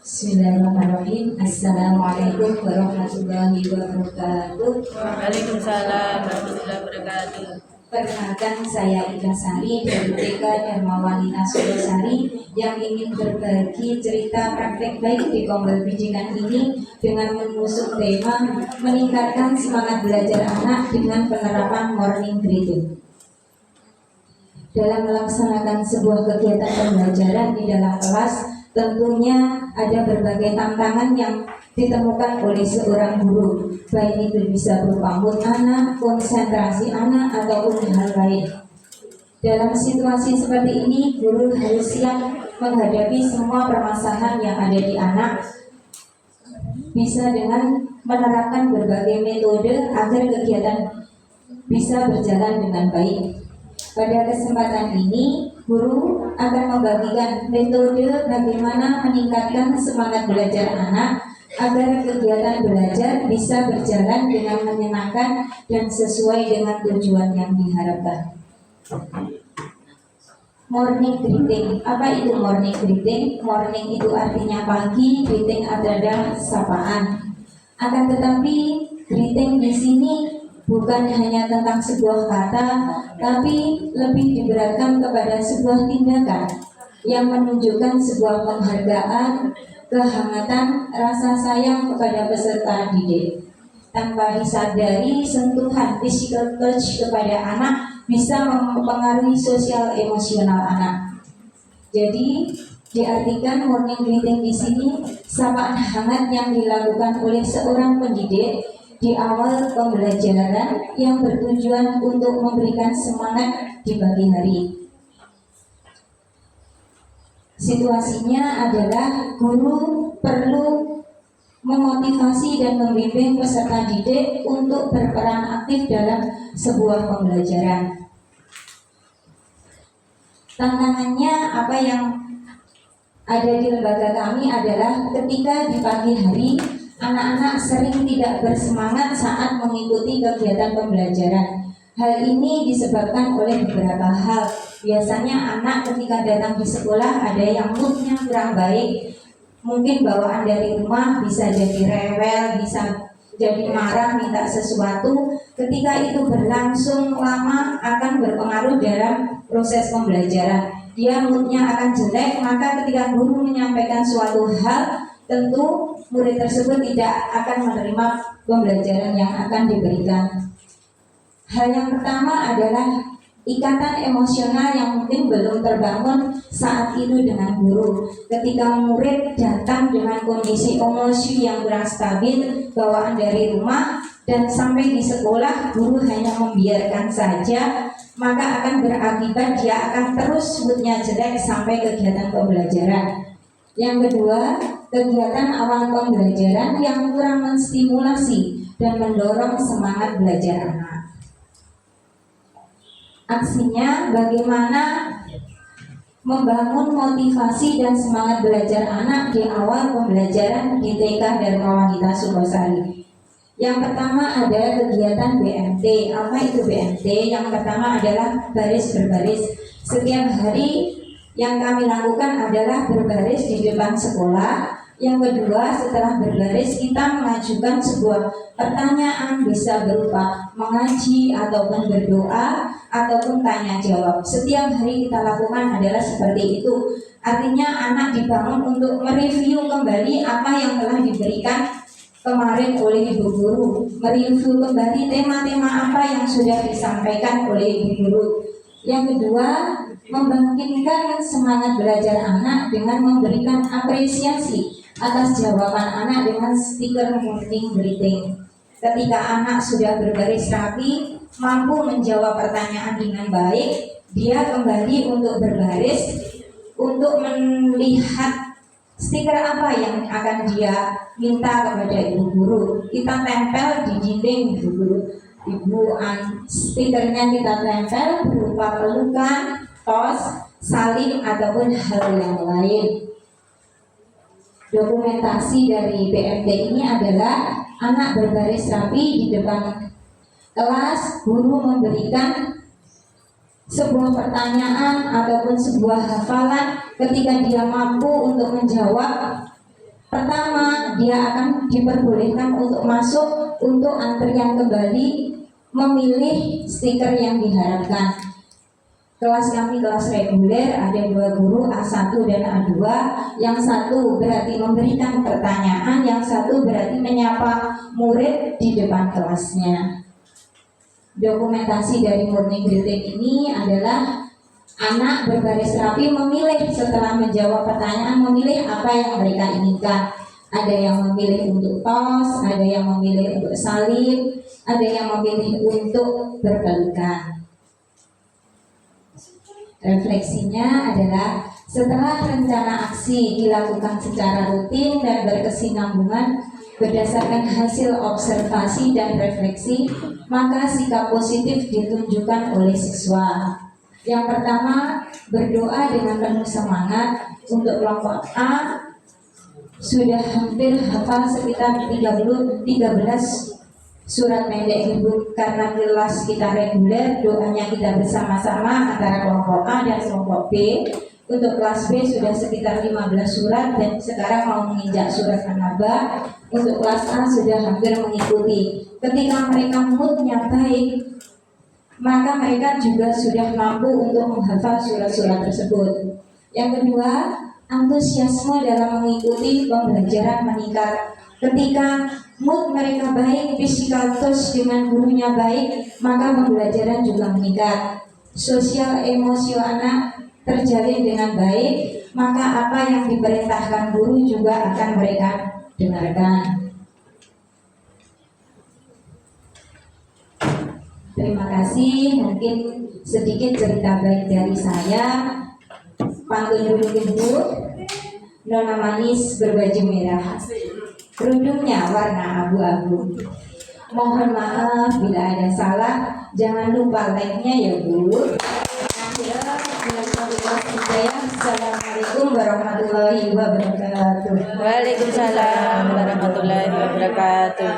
Bismillahirrahmanirrahim. Assalamualaikum warahmatullahi wabarakatuh. Waalaikumsalam warahmatullahi wabarakatuh. Perkenalkan, saya Ida Sari dari TK Dharma Wanita Sukosari yang ingin berbagi cerita praktek baik di Kombel Pendidikan ini dengan mengusung tema meningkatkan semangat belajar anak dengan penerapan morning greeting. Dalam melaksanakan sebuah kegiatan pembelajaran di dalam kelas, tentunya ada berbagai tantangan yang ditemukan oleh seorang guru, baik itu bisa berupa mood anak, konsentrasi anak, ataupun hal lain. Dalam situasi seperti ini, guru harus siap menghadapi semua permasalahan yang ada di anak, bisa dengan menerapkan berbagai metode agar kegiatan bisa berjalan dengan baik. Pada kesempatan ini, guru akan membagikan metode bagaimana meningkatkan semangat belajar anak agar kegiatan belajar bisa berjalan dengan menyenangkan dan sesuai dengan tujuan yang diharapkan. Morning greeting. Apa itu morning greeting? Morning itu artinya pagi, greeting adalah sapaan. Akan tetapi, greeting di sini bukan hanya tentang sebuah kata, tapi lebih diberatkan kepada sebuah tindakan yang menunjukkan sebuah penghargaan, kehangatan, rasa sayang kepada peserta didik. Tanpa disadari, sentuhan physical touch kepada anak bisa mempengaruhi sosial emosional anak. Jadi, diartikan morning greeting di sini sapaan hangat yang dilakukan oleh seorang pendidik di awal pembelajaran yang bertujuan untuk memberikan semangat di pagi hari. Situasinya adalah guru perlu memotivasi dan membimbing peserta didik untuk berperan aktif dalam sebuah pembelajaran. Tantangannya apa yang ada di lembaga kami adalah ketika di pagi hari anak-anak sering tidak bersemangat saat mengikuti kegiatan pembelajaran. Hal ini disebabkan oleh beberapa hal. Biasanya anak ketika datang di sekolah ada yang moodnya kurang baik. Mungkin bawaan dari rumah bisa jadi rewel, bisa jadi marah, minta sesuatu. Ketika itu berlangsung lama akan berpengaruh dalam proses pembelajaran. Dia moodnya akan jelek, maka ketika guru menyampaikan suatu hal, tentu murid tersebut tidak akan menerima pembelajaran yang akan diberikan. Hal yang pertama adalah ikatan emosional yang mungkin belum terbangun saat itu dengan guru. Ketika murid datang dengan kondisi emosi yang kurang stabil, bawaan dari rumah, dan sampai di sekolah guru hanya membiarkan saja, maka akan berakibat dia akan terus moodnya jelek sampai kegiatan pembelajaran. Yang kedua, kegiatan awal pembelajaran yang kurang menstimulasi dan mendorong semangat belajar anak. Aksinya bagaimana membangun motivasi dan semangat belajar anak di awal pembelajaran di TK Dharma Wanita Sukosari. Yang pertama ada kegiatan BMT. Apa itu BMT? Yang pertama adalah baris berbaris. Setiap hari yang kami lakukan adalah berbaris di depan sekolah. Yang kedua, setelah berbaris kita mengajukan sebuah pertanyaan, bisa berupa mengaji ataupun berdoa ataupun tanya jawab. Setiap hari kita lakukan adalah seperti itu. Artinya anak dibangun untuk mereview kembali apa yang telah diberikan kemarin oleh ibu guru, mereview kembali tema-tema apa yang sudah disampaikan oleh ibu guru. Yang kedua, membangkitkan semangat belajar anak dengan memberikan apresiasi atas jawaban anak dengan stiker morning greeting. Ketika anak sudah berbaris rapi, mampu menjawab pertanyaan dengan baik, dia kembali untuk berbaris untuk melihat stiker apa yang akan dia minta kepada ibu guru. Kita tempel di dinding ibu guru. Stikernya kita tempel berupa pelukan, tos, salim ataupun hal yang lain. Dokumentasi dari BMT ini adalah anak berbaris rapi di depan kelas, guru memberikan sebuah pertanyaan ataupun sebuah hafalan. Ketika dia mampu untuk menjawab Pertama, dia akan diperbolehkan untuk masuk untuk antrian kembali memilih stiker yang diharapkan. Kelas kami kelas reguler, ada 2 guru A1 dan A2. Yang satu berarti memberikan pertanyaan, yang satu berarti menyapa murid di depan kelasnya. Dokumentasi dari morning greeting ini adalah anak berbaris rapi memilih setelah menjawab pertanyaan, memilih apa yang mereka inginkan. Ada yang memilih untuk tos, ada yang memilih untuk salib, ada yang memilih untuk berpelukan. Refleksinya adalah setelah rencana aksi dilakukan secara rutin dan berkesinambungan berdasarkan hasil observasi dan refleksi, maka sikap positif ditunjukkan oleh siswa. Yang pertama, berdoa dengan penuh semangat. Untuk kelompok A sudah hampir hafal sekitar 13 surat pendek Ibu, karena kelas kita reguler, doanya kita bersama-sama antara kelompok A dan kelompok B. Untuk kelas B sudah sekitar 15 surat dan sekarang mau menginjak surat An-Naba. Untuk kelas A sudah hampir mengikuti. Ketika mereka moodnya baik, maka mereka juga sudah mampu untuk menghafal surat-surat tersebut. Yang kedua, antusiasme dalam mengikuti pembelajaran meningkat. Ketika mood mereka baik, physical touch dengan gurunya baik, maka pembelajaran juga meningkat. Sosial emosio anak terjalin dengan baik, maka apa yang diperintahkan guru juga akan mereka dengarkan. Terima kasih, mungkin sedikit cerita baik dari saya. Pantun dulu Ibu. Nona manis berbaju merah, kerudungnya warna abu-abu. Mohon maaf bila ada salah, jangan lupa like-nya ya Bu. Assalamualaikum warahmatullahi wabarakatuh. Waalaikumsalam warahmatullahi wabarakatuh.